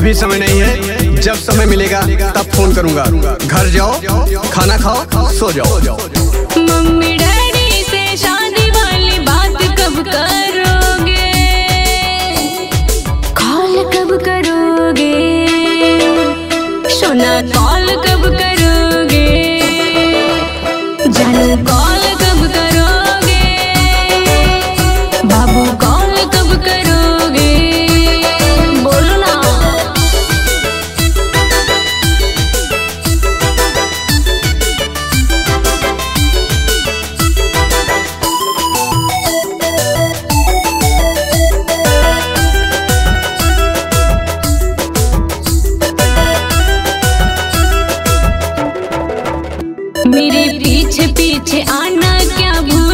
अभी समय नहीं है, जब समय मिलेगा तब फोन करूंगा। घर जाओ, खाना खाओ, सो जाओ। मम्मी डैडी से शादी वाली बात कब करोगे? कॉल कब करोगे? सोना कॉल कब करोगे? जानू कॉल कब करोगे? बाबू कॉल कब करोगे? बोलो ना। मेरे पीछे पीछे आना क्या भूल